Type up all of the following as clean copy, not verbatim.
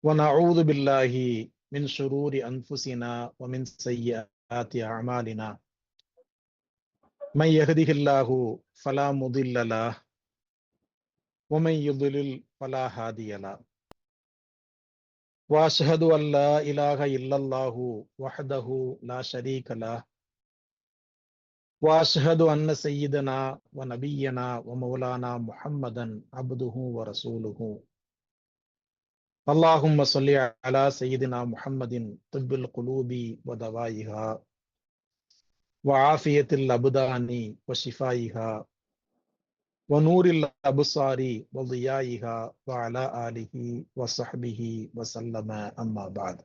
ونعوذ بالله من شرور أنفسنا ومن سيئات أعمالنا من يهده الله فلا مضل له ومن يضلل فلا هادي له وأشهد أن لا إله إلا الله وحده لا شريك له وأشهد أن سيدنا ونبينا ومولانا محمدا عبده ورسوله اللهم صل على سيدنا محمد طب القلوب ودوائها وعافية الأبدان وشفائها ونور الأبصار وضيائها وعلى آله وصحبه وسلم أما بعد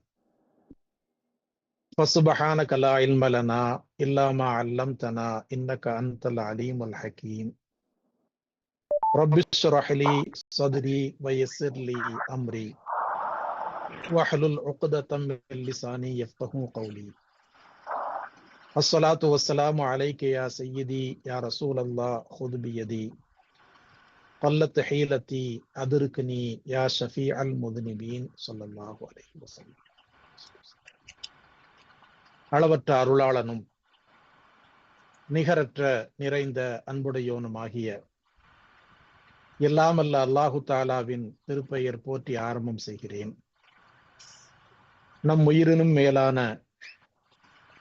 فسبحانك لا علم لنا إلا ما علمتنا إنك أنت العليم الحكيم رب اشرح لي صدري ويسر لي أمري واحلل عقدة من لساني يفقهوا قولي الصلاة والسلام عليك يا سيدي يا رسول الله خذ بيدي قلت حيلتي أدركني يا شفيع المذنبين صلى الله عليه وسلم. அளவற்ற அருளாளனும் நிகரற்ற நிறைந்த அன்புடையோனுமாகிய எல்லாம் அல்ல அல்லாஹு தாலாவின் திருப்பெயர் போற்றி ஆரம்பம் செய்கிறேன். நம் உயிரினும் மேலான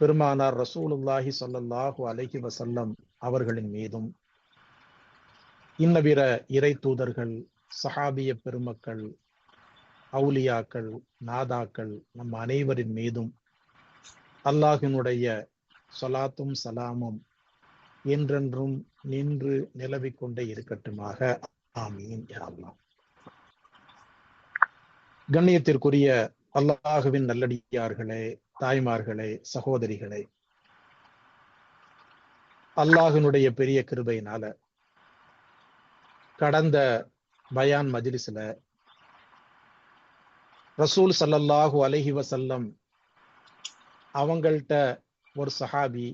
பெருமானார் ரசூலுல்லாஹி ஸல்லல்லாஹு அலைஹி வஸல்லம் அவர்களின் மீதும் இன்னபிற இறை தூதர்கள், சஹாபிய பெருமக்கள், அவுலியாக்கள், நாதாக்கள் நம் அனைவரின் மீதும் அல்லாஹினுடைய ஸலாத்தும் சலாமும் என்றென்றும் நின்று நிலவிக் கொண்டே இருக்கட்டுமாக. ஆமீன் யா அல்லாஹ். கண்ணியத்திற்குரிய அல்லாஹுவின் நல்லடியார்களே, தாய்மார்களே, சகோதரிகளே, அல்லாஹினுடைய பெரிய கிருபையினால கடந்த பயான் மஜ்லிஸ்ல ரசூல் ஸல்லல்லாஹு அலைஹி வஸல்லம் அவங்கள்ட்ட ஒரு சஹாபி,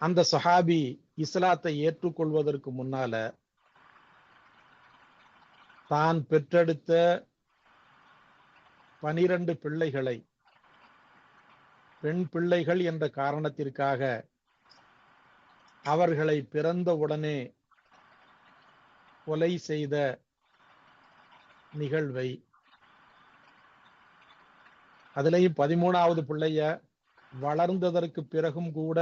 அந்த சஹாபி இஸ்லாத்தை ஏற்றுக்கொள்வதற்கு முன்னால தான் பெற்றெடுத்த 12 பிள்ளைகளை பெண் பிள்ளைகள் என்ற காரணத்திற்காக அவர்களை பிறந்த உடனே கொலை செய்த நிகழ்வை, அதுலேயும் 13வது பிள்ளைய வளர்ந்ததற்கு பிறகும் கூட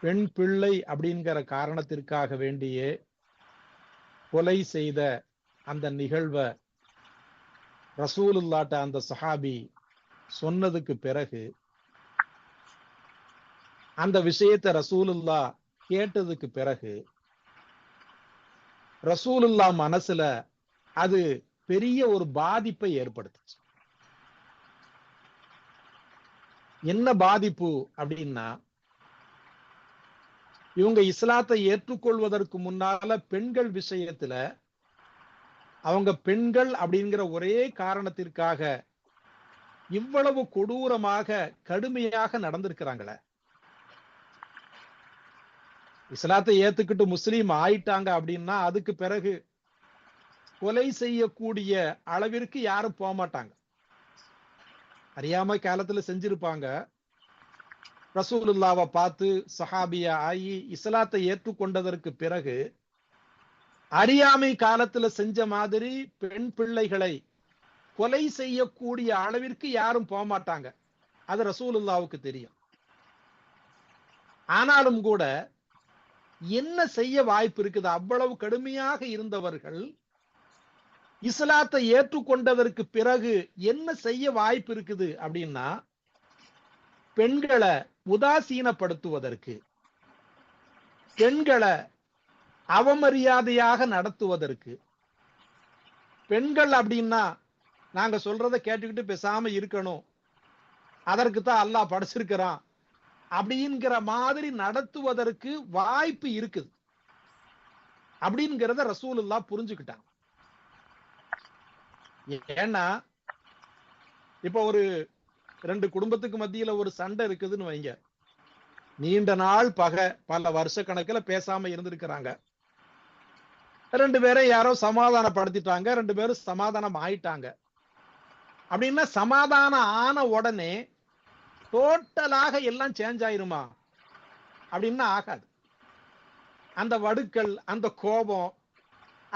பெண் பிள்ளை அப்படிங்கிற காரணத்திற்காக வேண்டியே கொலை செய்த அந்த நிகழ்வை ரசூலுல்லாட்ட அந்த சஹாபி சொன்னதுக்கு பிறகு, அந்த விஷயத்தை ரசூலுல்லா கேட்டதுக்கு பிறகு ரசூலுல்லா மனசுல அது பெரிய ஒரு பாதிப்பை ஏற்படுத்துச்சு. என்ன பாதிப்பு அப்படின்னா, இவங்க இஸ்லாத்தை ஏற்றுக்கொள்வதற்கு முன்னால பெண்கள் விஷயத்துல அவங்க பெண்கள் அப்படிங்கிற ஒரே காரணத்திற்காக இவ்வளவு கொடூரமாக கடுமையாக நடந்திருக்கிறாங்களே. இஸ்லாத்தை ஏத்துக்கிட்டு முஸ்லீம் ஆயிட்டாங்க அப்படின்னா அதுக்கு பிறகு கொலை செய்யக்கூடிய அளவிற்கு யாரும் போக மாட்டாங்க. அறியாமை காலத்துல செஞ்சிருப்பாங்க. ரசூலுல்லாவை பார்த்து சஹாபியா ஆகி இஸ்லாத்தை ஏற்றுக்கொண்டதற்கு பிறகு அறியாமை காலத்துல செஞ்ச மாதிரி பெண் பிள்ளைகளை கொலை செய்யக்கூடிய அளவிற்கு யாரும் போக மாட்டாங்க. அது ரசூலுல்லாவுக்கு தெரியும். ஆனாலும் கூட என்ன செய்ய வாய்ப்பு இருக்குது? அவ்வளவு கடுமையாக இருந்தவர்கள் இஸ்லாத்தை ஏற்றுக்கொண்டதற்கு பிறகு என்ன செய்ய வாய்ப்பு இருக்குது அப்படின்னா, பெண்களை உதாசீனப்படுத்துவதற்கு, பெண்களை அவமரியாதையாக நடத்துவதற்கு, பெண்கள் அப்படின்னா நாங்க சொல்றதை கேட்டுக்கிட்டு பேசாம இருக்கணும், அதற்கு தான் அல்லாஹ் படைச்சிருக்கிறான் அப்படிங்கிற மாதிரி நடத்துவதற்கு வாய்ப்பு இருக்குது அப்படிங்கிறத ரசூலுல்லாஹ் புரிஞ்சுக்கிட்டாங்க. ஏன்னா இப்ப ஒரு 2 குடும்பத்துக்கு மத்தியில ஒரு சண்டை இருக்குதுன்னு வைங்க, நீண்ட நாள் பகை, பல வருஷ கணக்குல பேசாம இருந்திருக்கிறாங்க. 2 பேரும் யாரோ சமாதானப்படுத்திட்டாங்க, 2 பேரும் சமாதானம் ஆயிட்டாங்க. அப்படின்னா சமாதானம் ஆன உடனே டோட்டலாக எல்லாம் சேஞ்ச் ஆயிருமா அப்படின்னா ஆகாது. அந்த வடுக்கள், அந்த கோபம்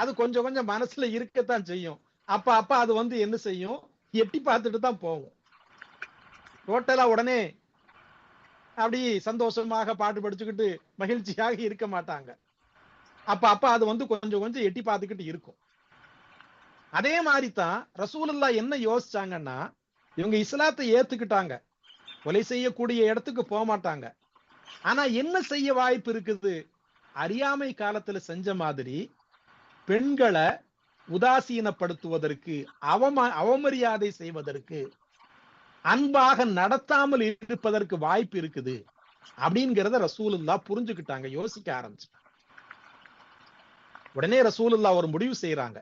அது கொஞ்சம் கொஞ்சம் மனசுல இருக்கத்தான் செய்யும். அப்ப அது வந்து என்ன செய்யும், எட்டி பார்த்துட்டு தான் போகும். டோட்டலா உடனே அப்படி சந்தோஷமாக பாட்டு படிச்சுக்கிட்டு மகிழ்ச்சியாக இருக்க மாட்டாங்க. அப்ப அது வந்து கொஞ்சம் கொஞ்சம் எட்டி பார்த்துக்கிட்டு இருக்கும். அதே மாதிரி தான் ரசூலுல்லாஹ் என்ன யோசிச்சாங்கன்னா, இவங்க இஸ்லாத்தை ஏத்துக்கிட்டாங்க, கொலை செய்யக்கூடிய இடத்துக்கு போக மாட்டாங்க. ஆனா என்ன செய்ய வாய்ப்பு இருக்குது, அறியாமை காலத்துல செஞ்ச மாதிரி பெண்களை உதாசீனப்படுத்துவதற்கு, அவமரியாதை செய்வதற்கு, அன்பாக நடத்தாமல் இருப்பதற்கு வாய்ப்பு இருக்குது அப்படிங்கிறத ரசூலுல்லாஹ் புரிஞ்சுக்கிட்டாங்க, யோசிக்க ஆரம்பிச்சு. உடனே ரசூலுல்லாஹ் ஒரு முடிவு செய்யறாங்க.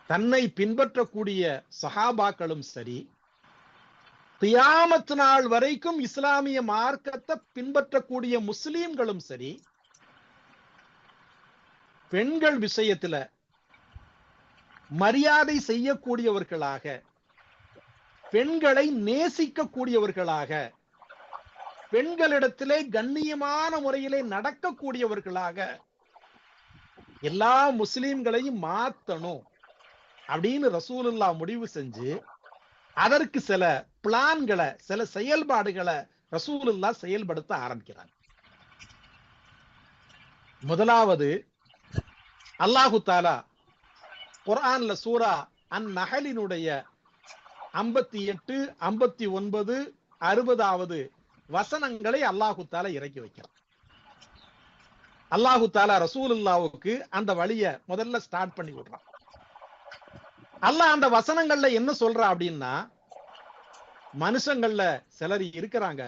தன்னை பின்பற்றக்கூடிய சஹாபாக்களும் சரி, கியாமத் நாள் வரைக்கும் இஸ்லாமிய மார்க்கத்தை பின்பற்றக்கூடிய முஸ்லிம்களும் சரி, பெண்கள் விஷயத்துல மரியாதை செய்யக்கூடியவர்களாக, பெண்களை நேசிக்கக்கூடியவர்களாக, பெண்களிடத்திலே கண்ணியமான முறையிலே நடக்கக்கூடியவர்களாக எல்லா முஸ்லிம்களையும் மாத்தணும் அப்படின்னு ரசூலுல்லாஹ் முடிவு செஞ்சு அதற்கு சில பிளான்களை, சில செயல்பாடுகளை ரசூலுல்லாஹ் செயல்படுத்த ஆரம்பிக்கிறார். முதலாவது, அல்லாஹு தாலா குர்ஆன்ல சூரா அன்-நஹலினுடைய 58, 59, 60வது வசனங்களை அல்லாஹு தாலா இறக்கி வைக்கிறார். அல்லாஹு தாலா ரசூலுல்லாஹ்வுக்கு அந்த வழியை முதல்ல ஸ்டார்ட் பண்ணி விடுறான். அல்லாஹ் அந்த வசனங்கள்ல என்ன சொல்றா அப்படின்னா, மனுஷங்கள்ல சிலர் இருக்கிறாங்க,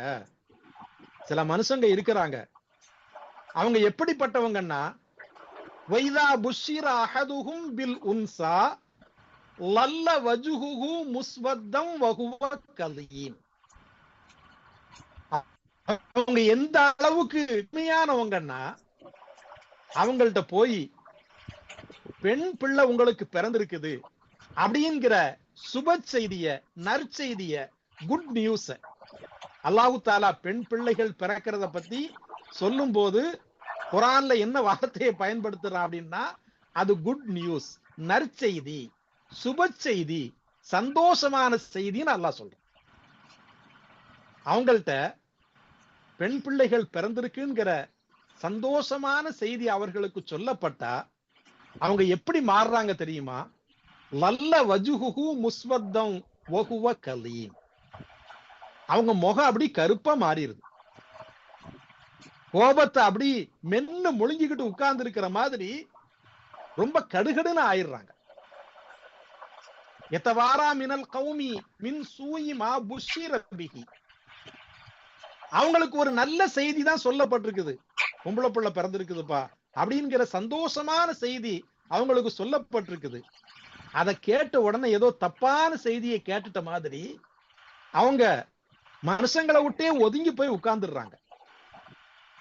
சில மனுஷங்க இருக்கிறாங்க, அவங்க எப்படிப்பட்டவங்கன்னா, வைதா புஷ்ஷிர அஹதுஹும் பில் உன்சா லல்ல வஜ்ஹுஹு முஸ்வத்தம் வஹுவ கலீம். அவங்க எந்த அளவுக்கு உண்மையானவங்கன்னா, அவங்கள்ட்ட போய் பெண் பிள்ளை உங்களுக்கு பிறந்திருக்குது அப்படிங்கிற சுப செய்திய, நற்செய்திய, குட் நியூஸ் அல்லாஹு தாலா பெண் பிள்ளைகள் பிறக்கிறத பத்தி சொல்லும் போது குர்ஆன்ல என்ன வார்த்தையை பயன்படுத்துறான் அப்படின்னா, அது குட் நியூஸ், நற்செய்தி, சுப செய்தி, சந்தோஷமான செய்தின்னு அல்லாஹ் சொல்றான். அவங்கள்ட்ட பெண் பிள்ளைகள் பிறந்திருக்குங்கிற சந்தோஷமான செய்தி அவர்களுக்கு சொல்லப்பட்டா அவங்க எப்படி மாறுறாங்க தெரியுமா? லல்ல வஜ்ஹுஹு முஸ்வத்தம் வஹுவ கலீம். அவங்க முகம் அப்படி கருப்பா மாறிடுது, கோபத்தை அப்படி மென்னு முழுங்கிக்கிட்டு உட்கார்ந்து இருக்கிற மாதிரி ரொம்ப கடுகடுன்னு ஆயிடுறாங்க. எத்தவாரா மினல் கௌமி மின் சூயி மா புஷ்ஷிர பிஹி. அவங்களுக்கு ஒரு நல்ல செய்தி தான் சொல்லப்பட்டிருக்குது, பொம்பளை புள்ள பிறந்திருக்குதுப்பா அப்படிங்கிற சந்தோஷமான செய்தி அவங்களுக்கு சொல்லப்பட்டிருக்குது. அதை கேட்ட உடனே ஏதோ தப்பான செய்தியை கேட்டுட்ட மாதிரி அவங்க மனுஷங்களை விட்டே ஒதுங்கி போய் உட்கார்ந்துடுறாங்க.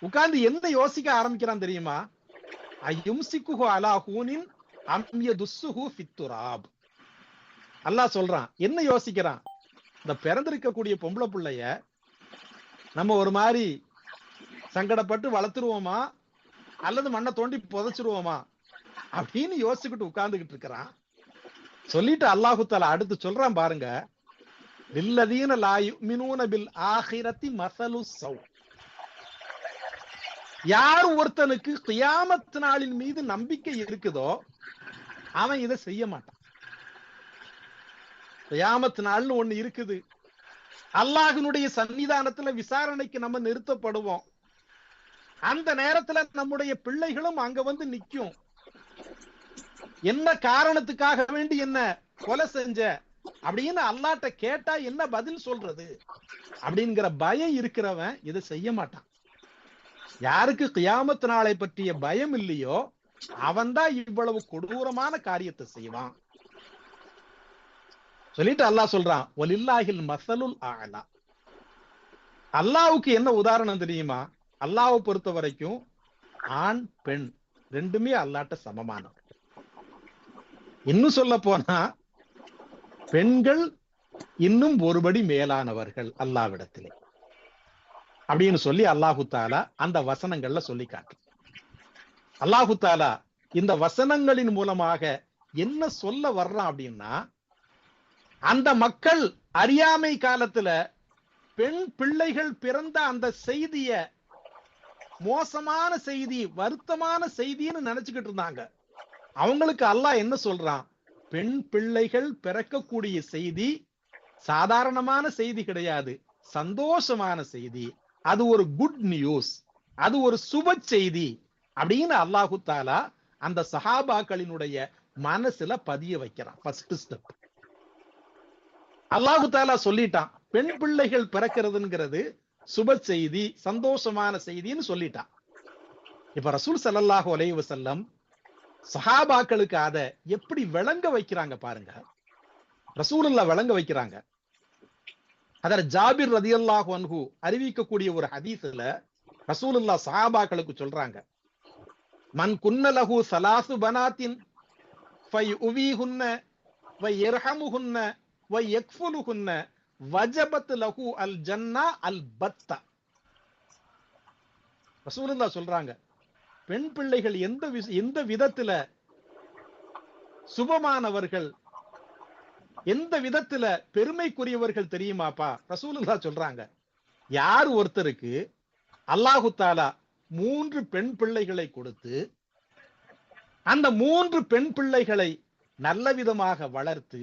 உட்கார்ந்து என்ன யோசிக்க ஆரம்பிக்கிறான் தெரியுமா? அயும்சிக்குஹு அலா ஹூனின் அம் யதுஸ்ஸுஹு ஃபித்துராப். அல்லாஹ் சொல்றான், என்ன யோசிக்கிறான்? இந்த பிறந்திருக்கக்கூடிய பொம்பளை பிள்ளைய நம்ம ஒரு மாதிரி சங்கடப்பட்டு வளர்த்துருவோமா அல்லது மண்ணை தோண்டி புதைச்சிருவோமா அப்படின்னு யோசிச்சுக்கிட்டு உட்கார்ந்துகிட்டு இருக்கிறான். சொல்லிட்டு அல்லாஹு தஆலா அடுத்து சொல்றான் பாருங்க, லில்லதீன லா யுமினூன பில் ஆகிரத்தி மஸலு ஸவ். யார் ஒருத்தனுக்கு கியாமத் நாளின் மீது நம்பிக்கை இருக்குதோ அவன் இதை செய்ய மாட்டான். கியாமத் நாள்னு ஒண்ணு இருக்குது, அல்லாஹ்வினுடைய சன்னிதானத்துல விசாரணைக்கு நம்ம நிறுத்தப்படுவோம். அந்த நேரத்துல நம்முடைய பிள்ளைகளும் அங்க வந்து நிக்கும். என்ன காரணத்துக்காக வேண்டி என்ன கொலை செஞ்ச அப்படின்னு அல்லாஹ்ட்ட கேட்டா என்ன பதில் சொல்றது அப்படிங்கிற பயம் இருக்கிறவன் இதை செய்ய மாட்டான். யாருக்கு கியாமத் நாளை பற்றிய பயம் இல்லையோ அவன் தான் இவ்வளவு கொடூரமான காரியத்தை செய்வான். சொல்லிட்டு அல்லாஹ் சொல்றான், வலில்லாஹில் மஸலுல் அஅலா. அல்லாஹ்வுக்கு என்ன உதாரணம் தெரியுமா? அல்லாஹ்வை பொறுத்த வரைக்கும் ஆண் பெண் ரெண்டுமே அல்லாட்ட சமமானவர். இன்னும் சொல்ல போனா பெண்கள் இன்னும் ஒருபடி மேலானவர்கள் அல்லாவிடத்திலே அப்படின்னு சொல்லி அல்லாஹு தாலா அந்த வசனங்கள்ல சொல்லி காட்டு. அல்லாஹு தாலா இந்த வசனங்களின் மூலமாக என்ன சொல்ல வர்றான் அப்படின்னா, அந்த மக்கள் அறியாமை காலத்துல பெண் பிள்ளைகள் பிறந்த அந்த செய்திய மோசமான செய்தி, வருத்தமான செய்தின்னு நினைச்சுக்கிட்டு இருந்தாங்க. அவங்களுக்கு அல்லாஹ் என்ன சொல்றான், பெண் பிள்ளைகள் பிறக்கக்கூடிய செய்தி சாதாரணமான செய்தி கிடையாது, சந்தோஷமான செய்தி, அது ஒரு குட் நியூஸ், அது ஒரு சுப செய்தி அப்படின்னு அல்லாஹு தாலா அந்த சஹாபாக்களினுடைய மனசுல பதிய வைக்கிறான். ஃபர்ஸ்ட் ஸ்டெப் அல்லாஹு தாலா சொல்லிட்டான், பெண் பிள்ளைகள் பிறக்கிறதுங்கிறது சுப செய்தி, சந்தோஷமான செய்தின்னு சொல்லிட்டான். இப்ப ரசூல் ஸல்லல்லாஹு அலைஹி வஸல்லம் சஹாபாக்களுக்கு அதை எப்படி விளங்க வைக்கிறாங்க பாருங்க. ரசூலுல்லாஹ் விளங்க வைக்கிறாங்க. அதர் ஜாபிர் ரலியல்லாஹு அன்ஹு அறிவிக்கக்கூடிய ஒரு ஹதீஸ்ல ரசூலுல்லாஹ் சஹாபாக்களுக்கு சொல்றாங்க, மன் குன்னலஹு ஸலாசு பனாத்தின் ஃபயுவிஹுன்ன வயர்ஹமுஹுன்ன வயக்ஃபுலுஹுன்ன வஜபத் லஹு அல் ஜன்னா அல் பத்தா. ரசூலுல்லாஹ் சொல்றாங்க, பெண் பிள்ளைகள் எந்த விதத்துல சுபமானவர்கள், எந்த விதத்துல பெருமைக்குரியவர்கள் தெரியுமாப்பா? ரசூலுல்லாஹ் சொல்றாங்க, யார் ஒருத்தருக்கு அல்லாஹு தாலா 3 பெண் பிள்ளைகளை கொடுத்து அந்த 3 பெண் பிள்ளைகளை நல்ல விதமாக வளர்த்து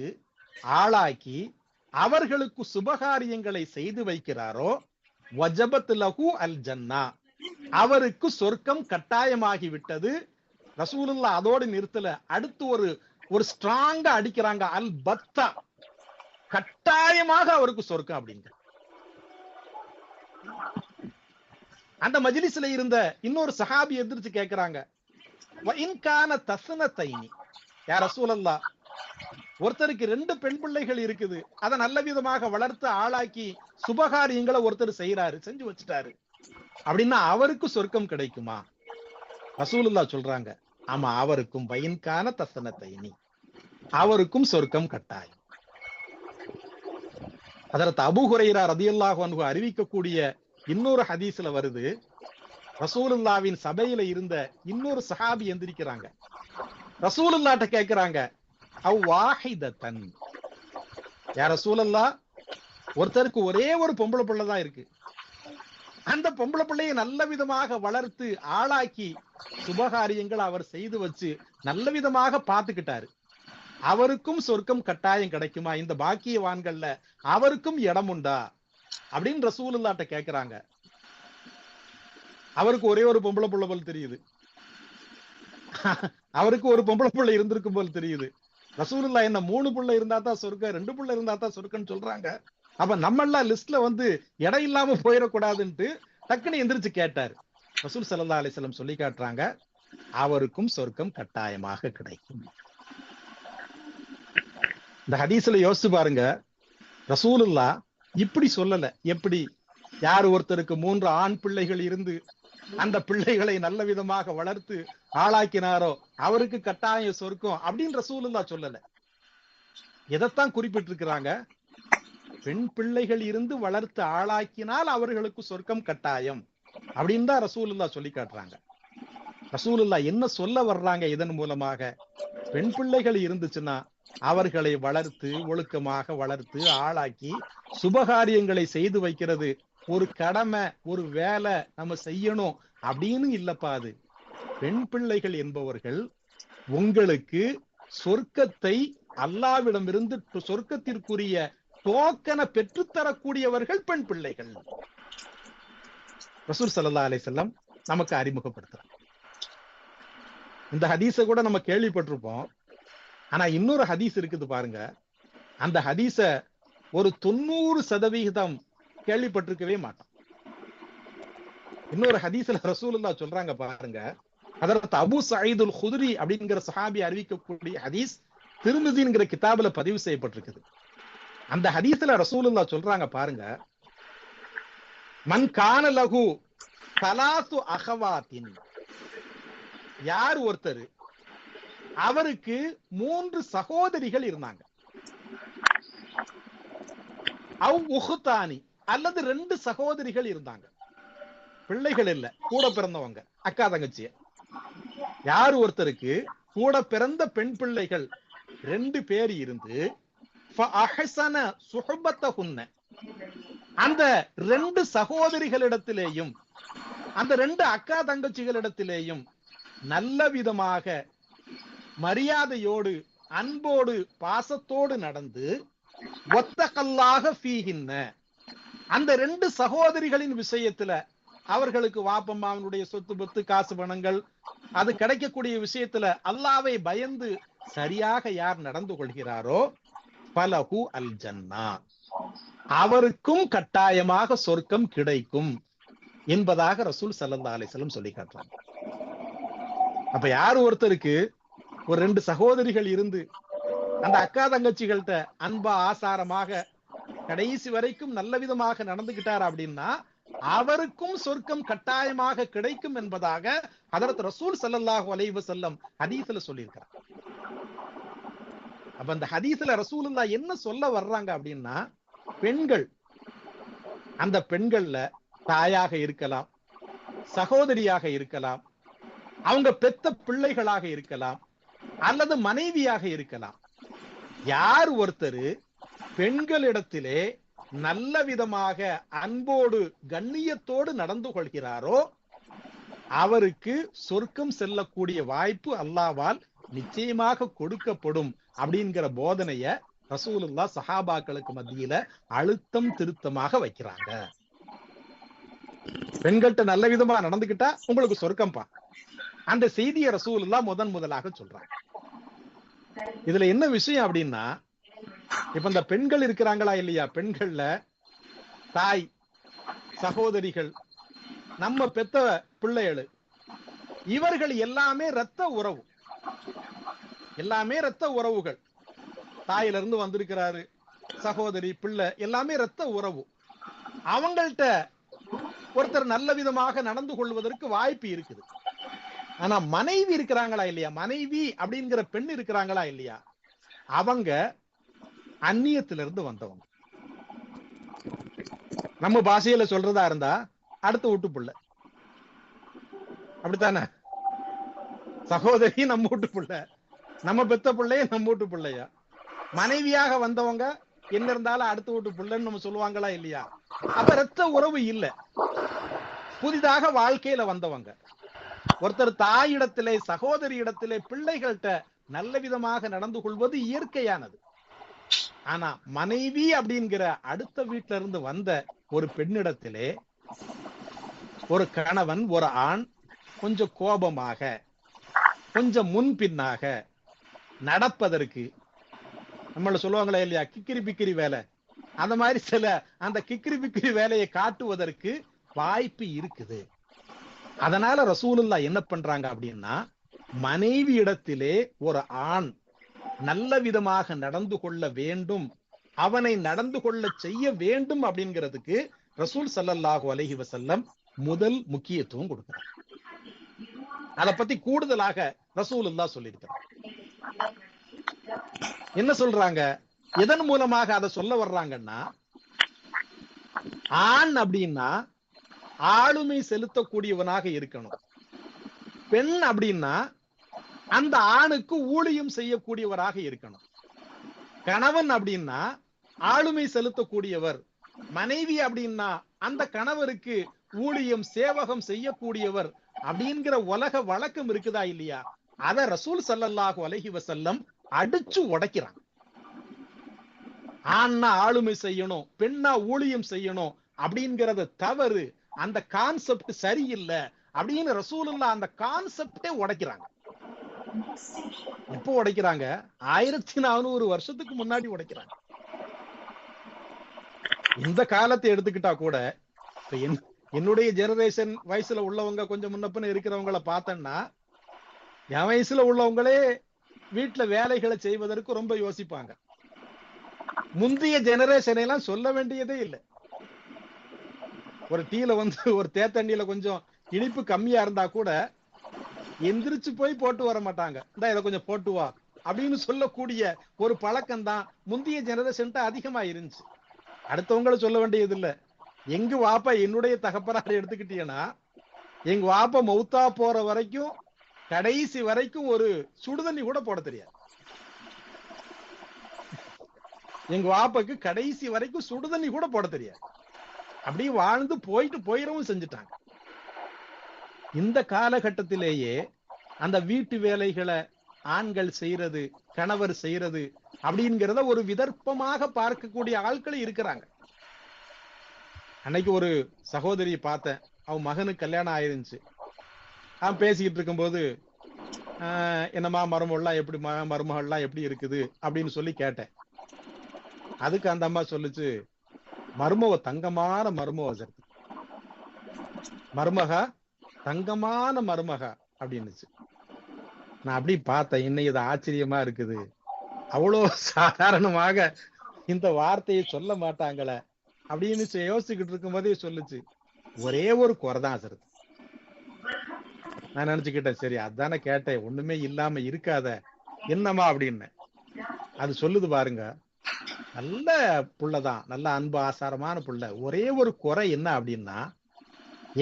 ஆளாக்கி அவர்களுக்கு சுபகாரியங்களை செய்து வைக்கிறாரோ, வஜபத் லஹு அல் ஜன்னா, அவருக்கு சொர்க்கம் கட்டாயமாகி விட்டது. ரசூலுல்லாஹ் அதோடு நிறுத்தல, அடுத்து ஒரு ஸ்ட்ராங்கா அடிக்கிறாங்க, அல் பத்தா, கட்டாயமாக அவருக்கு சொர்க்கம் அப்படிங்க. அந்த மஜ்லிஸ்ல இருந்த இன்னொரு சஹாபி எதிர்த்து கேட்கிறாங்க, வஇன்கான தஸ்னதைனி, யா ரசூலல்லாஹ், ஒருத்தருக்கு 2 பெண் பிள்ளைகள் இருக்குது, அதை நல்ல விதமாக வளர்த்து ஆளாக்கி சுபகாரியங்களை ஒருத்தர் செய்யறாரு, செஞ்சு வச்சுட்டாரு அப்படின்னா அவருக்கு சொர்க்கம் கிடைக்குமா? ரசூலுல்லாஹ் சொல்றாங்க, ஆமா, அவருக்கும் வயின்கான தஸ்னதைனி, அவருக்கும் சொர்க்கம் கட்டாயம். ஹஜ்ரத் அபூ ஹுரைரா ரலியல்லாஹு அன்ஹு அறிவிக்கக்கூடிய இன்னொரு ஹதீஸ்ல வருது, ரசூலுல்லாஹ்வின் சபையில இருந்த இன்னொரு சஹாபி எந்திரிக்கிறாங்க, ரசூலுல்லாஹ்ட்ட கேக்குறாங்க, அவ் வாஹிதத்தன், யா ரசூலல்லாஹ், ஒருத்தருக்கு ஒரே ஒரு பொம்பளை பிள்ளை தான் இருக்கு, அந்த பொம்பளை பிள்ளையை நல்ல விதமாக வளர்த்து ஆளாக்கி சுபகாரியங்கள் அவர் செய்து வச்சு நல்ல விதமாக பார்த்துக்கிட்டாரு, அவருக்கும் சொர்க்கம் கட்டாயம் கிடைக்குமா? இந்த பாக்கியவான்கள்ல அவருக்கும் இடம் உண்டா அப்படின்னு ரசூலுல்லாஹ்ட்ட கேக்குறாங்க. அவருக்கு ஒரே ஒரு பொம்பளை பிள்ளை போல் தெரியுது, அவருக்கு ஒரு பொம்பளை பிள்ளை இருந்திருக்கும் போல் தெரியுது. ரசூலுல்லாஹ் என்ன 3 பிள்ளை இருந்தா தான் சொர்க்கம், 2 பிள்ளை இருந்தா தான் சொர்க்கம்னு சொல்றாங்க, அப்ப நம்ம எல்லாம் லிஸ்ட்ல இடம் இல்லாம போயிடக்கூடாதுன்ட்டு டக்குன்னு எந்திரிச்சு கேட்டாரு. ரசூல் ஸல்லல்லாஹு அலைஹி வஸல்லம் சொல்லி காட்டுறாங்க, அவருக்கும் சொர்க்கம் கட்டாயமாக கிடைக்கும். இந்த ஹதீஸ்ல யோசிச்சு பாருங்க, ரசூலுல்லாஹ் இப்படி சொல்லல, எப்படி யார் ஒருத்தருக்கு 3 ஆண் பிள்ளைகள் இருந்து அந்த பிள்ளைகளை நல்ல விதமாக வளர்த்து ஆளாக்கினாரோ அவருக்கு கட்டாயம் சொர்க்கம் அப்படின்னு ரசூலுல்லாஹ் சொல்லல. எதைத்தான் குறிப்பிட்டிருக்கிறாங்க, பெண் பிள்ளைகள் இருந்து வளர்த்து ஆளாக்கினால் அவர்களுக்கு சொர்க்கம் கட்டாயம் அப்படின்னு தான் ரசூலுல்லாஹ் சொல்லி காட்டுறாங்க. ரசூலுல்லாஹ் என்ன சொல்ல வர்றாங்க இதன் மூலமாக, பெண் பிள்ளைகள் இருந்துச்சுன்னா அவர்களை வளர்த்து ஒழுக்கமாக வளர்த்து ஆளாக்கி சுபகாரியங்களை செய்து வைக்கிறது ஒரு கடமை, ஒரு வேலை, நம்ம செய்யணும் அப்படின்னு இல்லப்பா. அது பெண் பிள்ளைகள் என்பவர்கள் உங்களுக்கு சொர்க்கத்தை அல்லாஹ்விடமிருந்து சொர்க்கத்திற்குரிய டோக்கனை பெற்றுத்தரக்கூடியவர்கள் பெண் பிள்ளைகள். ரசூல் ஸல்லல்லாஹு அலைஹி வஸல்லம் நமக்கு அறிமுகப்படுத்துறாங்க. இந்த ஹதீஸை கூட நம்ம கேள்விப்பட்டிருப்போம், ஆனா இன்னொரு ஹதீஸ் இருக்குது பாருங்க, அந்த ஹதீஸ ஒரு 90% கேள்விப்பட்டிருக்கவே மாட்டோம். இன்னொரு ஹதீஸ்ல ரசூலுல்லாஹ் சொல்றாங்க பாருங்க, ஹஜ்ரத் அபூ சயீதுல் குத்ரி அப்படிங்கிற சஹாபி அறிவிக்கக்கூடிய ஹதீஸ் திர்மிஸிங்கிற கிதாபுல பதிவு செய்யப்பட்டிருக்குது. அந்த ஹதீஸ்ல ரசூலுல்லாஹ் சொல்றாங்க பாருங்க, மன் கான லஹு ஸலாசு அஹவாத்தின், யார் ஒருத்தர் அவருக்கு 3 சகோதரிகள் இருந்தாங்க, அல்லது 2 சகோதரிகள் இருந்தாங்க, பிள்ளைகள் இல்ல, கூட பிறந்தவங்க, அக்கா தங்கச்சிய. யார் ஒருத்தருக்கு கூட பிறந்த பெண் பிள்ளைகள் 2 பேர் இருந்து அந்த 2 சகோதரிகளிடத்திலேயும் அந்த 2 அக்கா தங்கச்சிகளிடத்திலேயும் நல்ல விதமாக மரியாதையோடு அன்போடு பாசத்தோடு நடந்து ஒத்தகல்லாக ஃபீஹின்ன, அந்த 2 சகோதரிகளின் விஷயத்துல அவர்களுக்கு வாப்பம்மாவனுடைய சொத்து பத்து காசு பணங்கள் அது கிடைக்கக்கூடிய விஷயத்துல அல்லாவை பயந்து சரியாக யார் நடந்து கொள்கிறாரோ பலஹு அல் ஜன்னா, அவருக்கும் கட்டாயமாக சொர்க்கம் கிடைக்கும் என்பதாக ரசூல் ஸல்லல்லாஹு அலைஹி வஸல்லம் சொல்லி காட்டுறாங்க. அப்ப யார் ஒருத்தருக்கு ஒரு 2 சகோதரிகள் இருந்து அந்த அக்கா தங்கச்சிகள்கிட்ட அன்பா ஆசாரமாக கடைசி வரைக்கும் நல்ல விதமாக நடந்துகிட்டார் அப்படின்னா அவருக்கும் சொர்க்கம் கட்டாயமாக கிடைக்கும் என்பதாக ஹதரத் ரசூல் ஸல்லல்லாஹு அலைஹி வஸல்லம் ஹதீஸ்ல சொல்லியிருக்கிறார். அப்ப அந்த ஹதீஸ்ல ரசூலுல்லாஹ் என்ன சொல்ல வர்றாங்க அப்படின்னா, பெண்கள், அந்த பெண்கள்ல தாயாக இருக்கலாம், சகோதரியாக இருக்கலாம், அவங்க பெத்த பிள்ளைகளாக இருக்கலாம், அல்லது மனைவியாக இருக்கலாம். யார் ஒருத்தர் பெண்களிடத்திலே நல்ல விதமாக அன்போடு கண்ணியத்தோடு நடந்து கொள்கிறாரோ அவருக்கு சொர்க்கம் செல்லக்கூடிய வாய்ப்பு அல்லாஹ்வால் நிச்சயமாக கொடுக்கப்படும் அப்படிங்கிற போதனைய ரசூலுல்லாஹ் சஹாபாக்களுக்கு மத்தியில அழுத்தம் திருத்தமாக வைக்கிறாங்க. பெண்கள்கிட்ட நல்ல விதமா நடந்துகிட்டா உங்களுக்கு சொர்க்கம்பா, அந்த செய்தியை ரசூலுல்லாஹ் முதலாக சொல்றாங்க. இதுல என்ன விஷயம் அப்படின்னா, இப்ப இந்த பெண்கள் இருக்கிறாங்களா இல்லையா, பெண்கள்ல தாய், சகோதரிகள், நம்ம பெத்த பிள்ளைகள், இவர்கள் எல்லாமே இரத்த உறவு, எல்லாமே இரத்த உறவுகள். தாயில இருந்து வந்திருக்கிறாரு, சகோதரி, பிள்ளை, எல்லாமே இரத்த உறவு. அவங்கள்ட்ட ஒருத்தர் நல்ல விதமாக நடந்து கொள்வதற்கு வாய்ப்பு இருக்குது. ஆனா மனைவி இருக்கிறாங்களா இல்லையா, மனைவி அப்படிங்கிற பெண் இருக்கிறாங்களா இல்லையா, அவங்க அந்நியத்திலிருந்து வந்தவங்க. நம்ம பாஷையில சொல்றதா இருந்தா அடுத்த வீட்டு பிள்ளை, அப்படித்தானே? சகோதரி நம்ம வீட்டு பிள்ளை, நம்ம பெத்த பிள்ளைய நம்ம வீட்டு பிள்ளையா, மனைவியாக வந்தவங்க என்ன இருந்தாலும் அடுத்த வீட்டு பிள்ளைன்னு நம்ம சொல்லுவாங்களா இல்லையா? அப்ப ரத்த உறவு இல்ல, புதிதாக வாழ்க்கையில வந்தவங்க. ஒருத்தர் தாயிடத்திலே, சகோதரி இடத்திலே, பிள்ளைகள்கிட்ட நல்ல விதமாக நடந்து கொள்வது இயற்கையானது. ஆனா மனைவி அப்படிங்கிற அடுத்த வீட்டில இருந்து வந்த ஒரு பெண்ணிடத்திலே ஒரு கணவன், ஒரு ஆண் கொஞ்சம் கோபமாக, கொஞ்சம் முன்பின்னாக நடப்பதற்கு, நம்மள சொல்லுவாங்களே இல்லையா கிக்கிரி பிக்கிரி வேலை, அந்த மாதிரி சில அந்த கிக்கிரி பிக்கிரி வேலையை காட்டுவதற்கு வாய்ப்பு இருக்குது. அதனால ரசூலுல்லாஹ் என்ன பண்றாங்க அப்படின்னா, மனைவி இடத்திலே ஒரு ஆண் நல்ல விதமாக நடந்து கொள்ள வேண்டும், அவனை நடந்து கொள்ள செய்ய வேண்டும் அப்படிங்கிறதுக்கு ரசூல் ஸல்லல்லாஹு அலைஹி வஸல்லம் முதல் முக்கியத்துவம் கொடுக்கிறார். அத பத்தி கூடுதலாக ரசூலுல்லாஹ் சொல்லியிருக்கிறார். என்ன சொல்றாங்க, எதன் மூலமாக அதை சொல்ல வர்றாங்கன்னா, ஆண் அப்படின்னா ஆளுமை செலுத்தக்கூடியவனாக இருக்கணும், பெண் அப்படின்னா அந்த ஆணுக்கு ஊழியம் செய்யக்கூடியவராக இருக்கணும், கணவன் அப்படின்னா ஆளுமை செலுத்தக்கூடியவர், மனைவி அப்படின்னா அந்த கணவருக்கு ஊழியம் சேவகம் செய்யக்கூடியவர் அப்படிங்கிற உலக வழக்கம் இருக்குதா இல்லையா, அத ரசூல் ஸல்லல்லாஹு அலைஹி வஸல்லம் அடிச்சு உடைக்கிறாங்க. ஆண்னா ஆளுமை செய்யணும், பெண்ணா ஊழியம் செய்யணும் அப்படிங்கறது தவறு, அந்த கான்செப்ட் சரியில்லை அப்படின்னு ரசூலுல்லாஹ் அந்த கான்செப்டே உடைக்கிறாங்க. எப்போ உடைக்கிறாங்க? 1400 வருஷத்துக்கு முன்னாடி உடைக்கிறாங்க. இந்த காலத்தை எடுத்துக்கிட்டா கூட என்னுடைய ஜெனரேஷன் வயசுல உள்ளவங்க கொஞ்சம் முன்னப்பன இருக்கிறவங்கள பார்த்தேன்னா, என் வயசுல உள்ளவங்களே வீட்டுல வேலைகளை செய்வதற்கு ரொம்ப யோசிப்பாங்க. முந்தைய ஜெனரேஷனை எல்லாம் சொல்ல வேண்டியதே இல்லை. ஒரு டீல ஒரு தேத்தண்ணியில கொஞ்சம் இனிப்பு கம்மியா இருந்தா கூட எந்திரிச்சு போய் போட்டு வர மாட்டாங்க. இந்த இதை கொஞ்சம் போட்டு வா அப்படின்னு சொல்லக்கூடிய ஒரு பழக்கம் தான் முந்தைய ஜெனரேஷன் அதிகமா இருந்துச்சு. அடுத்தவங்களை சொல்ல வேண்டியது இல்ல. எங்க வாப்பா என்னுடைய தகப்பனார் எடுத்துக்கிட்டீங்கன்னா, எங்க வாப்பா மௌத்தா போற வரைக்கும் கடைசி வரைக்கும் ஒரு சுடுதண்ணி கூட போட தெரியாது. எங்க வாப்பாக்கு கடைசி வரைக்கும் சுடுதண்ணி கூட போட தெரியாது. அப்படியே வாழ்ந்து போயிட்டு போயிடவும் செஞ்சுட்டாங்க. இந்த காலகட்டத்திலேயே அந்த வீட்டு வேலைகளை ஆண்கள் செய்யறது, கணவர் செய்யறது அப்படிங்கிறத ஒரு விதர்ப்பமாக பார்க்கக்கூடிய ஆட்கள் இருக்கிறாங்க. அன்னைக்கு ஒரு சகோதரியை பார்த்தேன். அவன் மகனுக்கு கல்யாணம் ஆயிருந்துச்சு. அவன் பேசிக்கிட்டு இருக்கும்போது என்னம்மா மருமகள்லாம் எப்படி, மருமகள்லாம் எப்படி இருக்குது அப்படின்னு சொல்லி கேட்டேன். அதுக்கு அந்த அம்மா சொல்லுச்சு, மருமக தங்கமான மருமக சார், மருமகா தங்கமான மருமகா அப்படின்னுச்சு. நான் அப்படி பார்த்தேன், இன்னைக்கு இது ஆச்சரியமா இருக்குது. அவ்வளோ சாதாரணமாக இந்த வார்த்தையை சொல்ல மாட்டாங்களே அப்படின்னு யோசிச்சுக்கிட்டு இருக்கும் போதே சொல்லுச்சு, ஒரே ஒரு குறைதான் சார். நான் நினைச்சுக்கிட்டேன், சரி அதானே கேட்டேன், ஒண்ணுமே இல்லாம இருக்காத என்னமா அப்படின்னு. அது சொல்லுது பாருங்க, நல்ல புள்ளதான், நல்ல அன்பு ஆசாரமான புள்ள, ஒரே ஒரு குறை என்ன அப்படின்னா,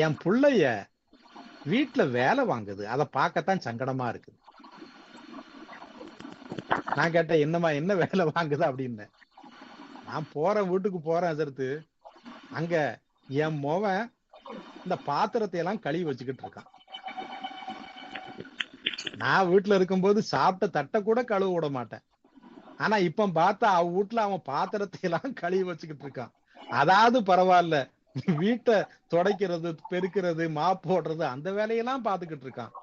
என் புள்ளைய வீட்டுல வேலை வாங்குது, அதை பார்க்கத்தான் சங்கடமா இருக்குது. நான் கேட்டேன், என்னமா என்ன வேலை வாங்குது அப்படின்னு. நான் போறேன், வீட்டுக்கு போறேன் சருத்து, அங்க என் மோவன் இந்த பாத்திரத்தை எல்லாம் கழுவி வச்சுக்கிட்டு இருக்கான். நான் வீட்டுல இருக்கும்போது சாப்பிட்ட தட்டை கூட கழுவ விட மாட்டேன். ஆனா இப்ப பார்த்தா அவ வீட்டுல அவன் பாத்திரத்தை எல்லாம் கழுவி வச்சுக்கிட்டு இருக்கான். அதாவது பரவாயில்ல, வீட்டை துடைக்கிறது, பெருக்கிறது, மாப் போடுறது அந்த வேலையெல்லாம் பார்த்துக்கிட்டு இருக்கான்.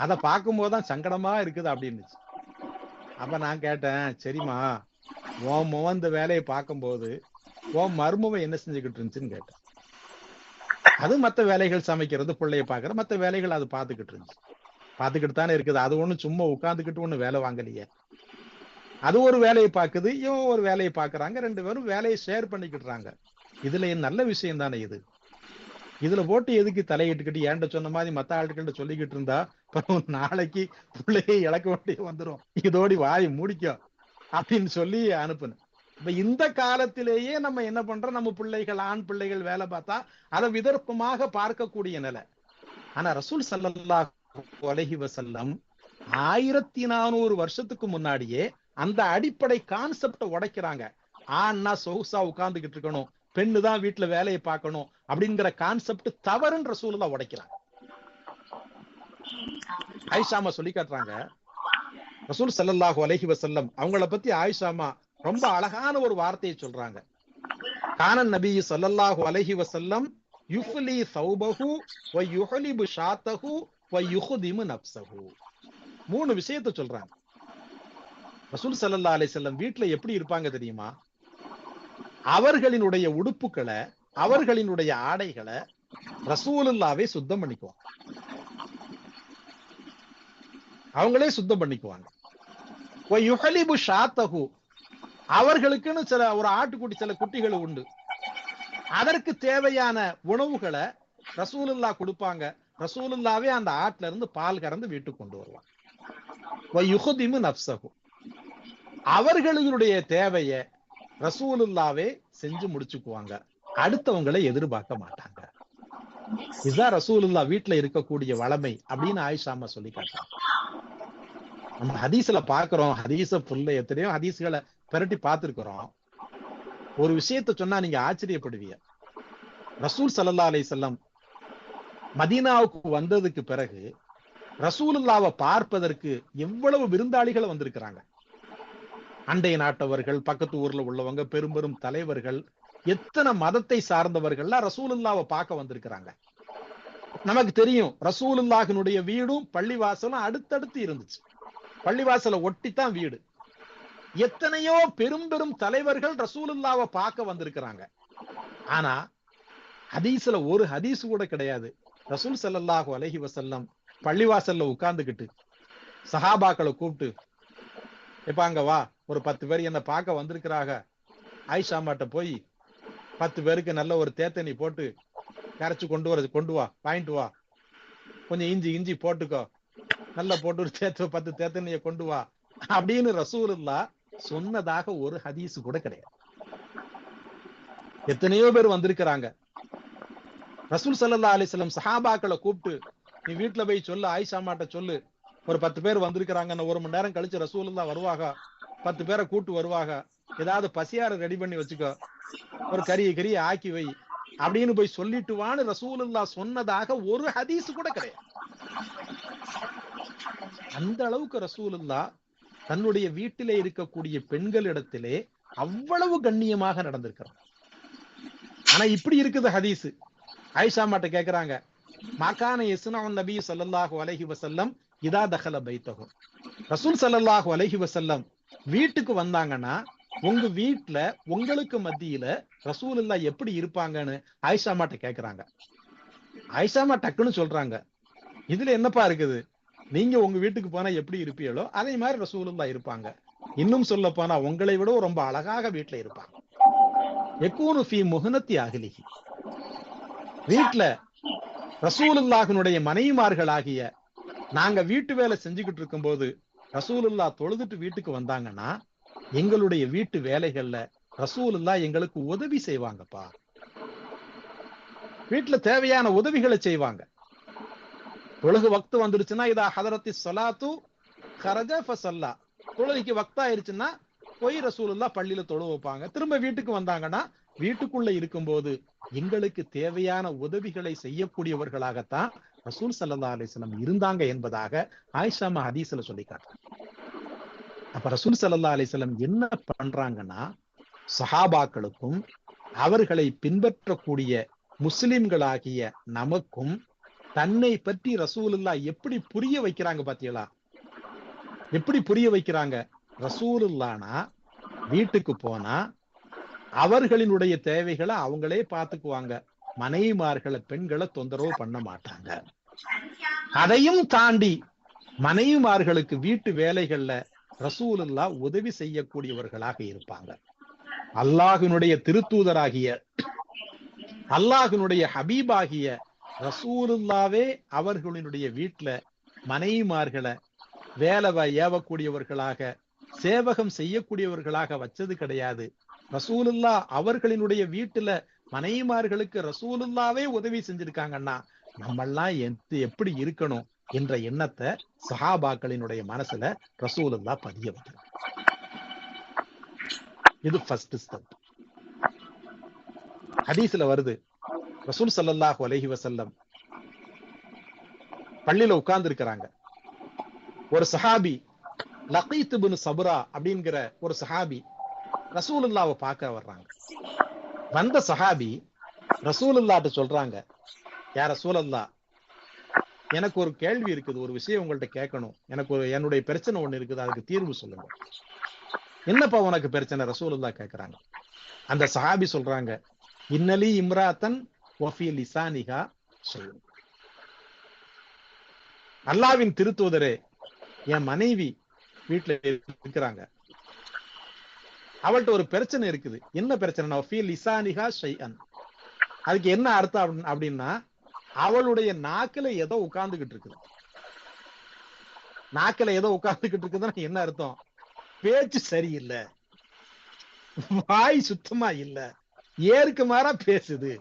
அதை பார்க்கும் போதுதான் சங்கடமா இருக்குது அப்படின்னுச்சு. அப்ப நான் கேட்டேன், சரிம்மா உன் முகம் இந்த வேலையை பார்க்கும்போது உன் மருமவ என்ன செஞ்சுக்கிட்டு இருந்துச்சுன்னு கேட்டேன். அது மற்ற வேலைகள், சமைக்கிறது, பிள்ளைய பாக்குற மற்ற வேலைகள் அது பார்த்துக்கிட்டு இருந்துச்சு. பார்த்துக்கிட்டு தானே இருக்குது. அது ஒண்ணு சும்மா உட்காந்துக்கிட்டு ஒண்ணு வேலை வாங்கலையே. அது ஒரு வேலையை பார்க்குது, இவன் ஒரு வேலையை பார்க்கறாங்க, ரெண்டு பேரும் வேலையை ஷேர் பண்ணிக்கிட்டுறாங்க. இதுல நல்ல விஷயம் தானே இது. இதுல போட்டு எதுக்கு தலையிட்டுக்கிட்டு ஏன்ட்ட சொன்ன மாதிரி மத்த ஆட்கள்கிட்ட சொல்லிக்கிட்டு இருந்தா நாளைக்கு பிள்ளையை இழக்க வேண்டிய வந்துடும், இதோடி வாய் மூடிக்கும் அப்படின்னு சொல்லி அனுப்புனேன். இப்ப இந்த காலத்திலேயே நம்ம என்ன பண்றோம், நம்ம பிள்ளைகள், ஆண் பிள்ளைகள் வேலை பார்த்தா அதை விதர்ப்பமாக பார்க்கக்கூடிய நிலை. ஆனா ரசூல் ஸல்லல்லாஹு அலைஹி வஸல்லம் 1400 வருஷத்துக்கு முன்னாடியே அந்த அடிப்படை கான்செப்டை உடைக்கிறாங்க. ஆண்னா சொகுசா உட்கார்ந்துகிட்டு இருக்கணும், பெண்ணு தான் வீட்டுல வேலையை பார்க்கணும் அப்படிங்கிற கான்செப்ட் தவறுன்னு ரசூலுல்லாஹ் உடைக்கிறாங்க. ஆயிஷாமா சொல்லி காட்டுறாங்க, ரசூல் ஸல்லல்லாஹு அலைஹி வஸல்லம் அவங்கள பத்தி ஆயிஷாமா ரொம்ப அழகான ஒரு வார்த்தையை சொல்றாங்க. கானன் நபி ஸல்லல்லாஹு அலைஹி வஸல்லம் யுஃப்லி ஸௌபஹு வ யுஹ்லிபு ஷாத்தஹு வ யுஹ்திமு நஃப்ஸஹு. மூணு விஷயத்தை சொல்றாங்க. ரசூல் ஸல்லல்லாஹு அலைஹி வஸல்லம் வீட்டுல எப்படி இருப்பாங்க தெரியுமா? அவர்களினுடைய உடுப்புகளை, அவர்களினுடைய ஆடைகளை ரசூலுல்லாவே சுத்தம் பண்ணிக்குவாங்க. அவங்களே சுத்தம் பண்ணிக்குவாங்க. வ யுஹ்லிபு ஷாத்தஹு, அவர்களுக்குன்னு சில ஒரு ஆட்டுக்குட்டி, சில குட்டிகள் உண்டு, அதற்கு தேவையான உணவுகளை ரசூலுல்லாஹ் கொடுப்பாங்க. ரசூலுல்லாவே அந்த ஆட்டுல இருந்து பால் கறந்து வீட்டுக்கு கொண்டு வருவாங்க. வ யுஹ்திமு நஃப்ஸஹு, அவர்களுடைய தேவையை ரசூலுல்லாவே செஞ்சு முடிச்சுக்குவாங்க, அடுத்தவங்களை எதிர்பார்க்க மாட்டாங்க. இதுதான் ரசூலுல்லாஹ் வீட்டுல இருக்கக்கூடிய வளமை அப்படின்னு ஆயிஷாமா சொல்லி காட்டுறாங்க. நம்ம ஹதீஸ்ல பாக்குறோம், ஹதீஸ புல்ல எத்தனையோ ஹதீஸ்களை பெரட்டி பார்த்திருக்கிறோம். ஒரு விஷயத்தை சொன்னா நீங்க ஆச்சரியப்படுவீங்க. ரசூல் ஸல்லல்லாஹு அலைஹி வஸல்லம் மதீனாவுக்கு வந்ததுக்கு பிறகு ரசூலுல்லாவை பார்ப்பதற்கு எவ்வளவு விருந்தாளிகள் வந்திருக்கிறாங்க. அண்டை நாட்டவர்கள், பக்கத்து ஊர்ல உள்ளவங்க, பெரும் பெரும் தலைவர்கள், எத்தனை மதத்தை சார்ந்தவர்கள்லாம் ரசூலுல்லாவை பார்க்க வந்திருக்கிறாங்க. நமக்கு தெரியும், ரசூலுல்லாஹினுடைய வீடும் பள்ளிவாசலும் அடுத்தடுத்து இருந்துச்சு. பள்ளிவாசலை ஒட்டித்தான் வீடு. எத்தனையோ பெரும் பெரும் தலைவர்கள் ரசூலுல்லாவை பார்க்க வந்திருக்கிறாங்க. ஆனா ஹதீஸ்ல ஒரு ஹதீஸ் கூட கிடையாது ரசூல் ஸல்லல்லாஹு அலைஹி வஸல்லம் பள்ளிவாசல்ல உட்கார்ந்துகிட்டு சஹாபாக்களை கூப்பிட்டு, இப்ப அங்க வா, ஒரு 10 பேர் என்ன பார்க்க வந்திருக்கிறாங்க, ஆயிஷாமாட்ட போய் 10 பேருக்கு நல்ல ஒரு தேத்தனி போட்டு கரைச்சு கொண்டு வா, வாங்கிட்டு வா கொஞ்சம் இஞ்சி போட்டுக்கோ, நல்லா போட்டு ஒரு 10 தேத்தனைய கொண்டு வா அப்படின்னு ரசூலுல்லாஹ் சொன்னதாக ஒரு ஹதீஸ் கூட கிடையாது. எத்தனையோ பேர் வந்திருக்கிறாங்க. ரசூல் ஸல்லல்லாஹு அலைஹி வஸல்லம் சஹாபாக்களை கூப்பிட்டு, நீ வீட்டுல போய் சொல்லு, ஆயிஷா மாட்ட சொல்லு, ஒரு 10 பேர் வந்திருக்கிறாங்கன்னு. 1 மணி நேரம் கழிச்சு ரசூலுல்லாஹ் வருவாங்க, 10 பேரை கூட்டு வருவாங்க. ஏதாவது பசியார ரெடி பண்ணி வச்சுக்கோ, ஒரு கறியை ஆக்கி வை அப்படின்னு போய் சொல்லிட்டு வான்னு ரசூலுல்லாஹ் சொன்னதாக ஒரு ஹதீஸ் கூட கிடையாது. அந்த அளவுக்கு ரசூலுல்லாஹ் தன்னுடைய வீட்டிலே இருக்கக்கூடிய பெண்களிடத்திலே அவ்வளவு கண்ணியமாக நடந்திருக்கிறார். ஆனா இப்படி இருக்குது ஹதீஸ். ஆயிஷா மாட்ட கேக்குறாங்க, மாகான யஸ்னஉன் நபி ஸல்லல்லாஹு அலைஹி வஸல்லம் இதா தഖல பைத்தஹு. ரசூல் ஸல்லல்லாஹு அலைஹி வஸல்லம் வீட்டுக்கு வந்தாங்கன்னா உங்க வீட்டுல உங்களுக்கு மத்தியில ரசூலுல்லாஹ் எப்படி இருப்பாங்கன்னு ஆயிஷா மாட்ட கேக்குறாங்க. ஆயிஷாமா டக்குன்னு சொல்றாங்க, இதுல என்னப்பா இருக்குது, நீங்க உங்க வீட்டுக்கு போனா எப்படி இருப்பீங்களோ அதே மாதிரி ரசூலுல்லாஹ் இருப்பாங்க. இன்னும் சொல்ல போனா உங்களை விட ரொம்ப அழகாக வீட்டுல இருப்பாங்க. யகூனு ஃபீ முஹ்னத்தி அஹ்லிஹி. வீட்டுல ரசூலுல்லாஹ்வினுடைய மனைவிமார்களாகிய நாங்க வீட்டு வேலை செஞ்சுக்கிட்டு இருக்கும் போது ரசூலுல்லாஹ் தொழுதுட்டு வீட்டுக்கு வந்தாங்கன்னா எங்களுடைய வீட்டு வேலைகள்ல ரசூலுல்லாஹ் எங்களுக்கு உதவி செய்வாங்கப்பா. வீட்டுல தேவையான உதவிகளை செய்வாங்க. தொழுகு வக்து வந்துருச்சுன்னா இதா ஹதரத்தி ஸலாத்து கரஜ ஃபஸல்லா, தொழுகைக்கு வக்து ஆயிருச்சுன்னா போய் ரசூலுல்லாஹ் பள்ளியில தொழு வைப்பாங்க. திரும்ப வீட்டுக்கு வந்தாங்கன்னா வீட்டுக்குள்ள இருக்கும்போது எங்களுக்கு தேவையான உதவிகளை செய்யக்கூடியவர்களாகத்தான் ரசூல் ஸல்லல்லாஹு அலைஹி வஸல்லம் இருந்தாங்க என்பதாக ஆயிஷாமா ஹதீஸ்ல சொல்லி காட்டுறாங்க. அப்ப ரசூல் ஸல்லல்லாஹு அலைஹி வஸல்லம் என்ன பண்றாங்கன்னா, சஹாபாக்களுக்கும் அவர்களை பின்பற்றக்கூடிய முஸ்லிம்களாகிய நமக்கும் தன்னை பற்றி ரசூலுல்லாஹ் எப்படி புரிய வைக்கிறாங்க பாத்தீங்களா? எப்படி புரிய வைக்கிறாங்க? ரசூலுல்லாஹ்னா வீட்டுக்கு போனா அவர்களினுடைய தேவைகளை அவங்களே பார்த்துக்குவாங்க. மனைவிமார்களை பெண்களை தொந்தரவு பண்ண மாட்டாங்க. அதையும் தாண்டி மனைவிமார்களுக்கு வீட்டு வேலைகள்ல ரசூலுல்லாஹ் உதவி செய்யக்கூடியவர்களாக இருப்பாங்க. அல்லாஹ்வினுடைய திருத்தூதராகிய அல்லாஹ்வினுடைய ஹபீபாகிய ரசூலுல்லாவே அவர்களினுடைய வீட்டுல மனைவிமார்களை வேலை ஏவக்கூடியவர்களாக சேவகம் செய்யக்கூடியவர்களாக வச்சது கிடையாது. ரசூலுல்லாஹ் அவர்களினுடைய வீட்டுல மனைவிமார்களுக்கு ரசூலுல்லாவே உதவி செஞ்சிருக்காங்கன்னா நம்மெல்லாம் எப்படி இருக்கணும் என்ற எண்ணத்தை சஹாபாக்களினுடைய மனசுல ரசூலுல்லாஹ் பதிய வைக்கிறார். இது ஃபர்ஸ்ட் ஸ்டெப். ஹதீஸ்ல வருது, ரசூல் ஸல்லல்லாஹு அலைஹி வஸல்லம் பள்ளியில உட்கார்ந்து இருக்கிறாங்க. ஒரு சஹாபி லகீத் இப்னு சப்ரா அப்படிங்கிற ஒரு சஹாபி ரசூலுல்லாஹ்வை பார்க்க வர்றாங்க. வந்த சஹாபி ரசூலுல்லாஹ்ட்ட சொல்றாங்க, யா ரசூலல்லாஹ், எனக்கு ஒரு கேள்வி இருக்குது, ஒரு விஷயம் உங்கள்ட்ட கேட்கணும், என்னுடைய பிரச்சனை ஒண்ணு இருக்குது, அதுக்கு தீர்வு சொல்லுங்க. என்னப்பா உனக்கு பிரச்சனை? ரசூலுல்லாஹ் கேட்கிறாங்க. அந்த சஹாபி சொல்றாங்க, இன்னலி இம்ராத்தன் வஃபி லிசானிஹா ஷைஉன். அல்லாஹ்வின் திருத்தூதரே, என் மனைவி வீட்டுல இருக்கிறாங்க, அவள்கிட்ட ஒரு பிரச்சனை இருக்குது. என்ன பிரச்சனை? வஃபி லிசானிஹா ஷைஅன். அதுக்கு என்ன அர்த்தம் அப்படின்னா, அவளுடைய நாக்குல ஏதோ உட்கார்ந்துகிட்டு இருக்குது. நாக்குல ஏதோ உட்கார்ந்துகிட்டு இருக்குதுன்னா என்ன அர்த்தம்? பேச்சு சரியில்லை, வாய் சுத்தமா இல்ல, ஏருக்கு மாறா பேசுது.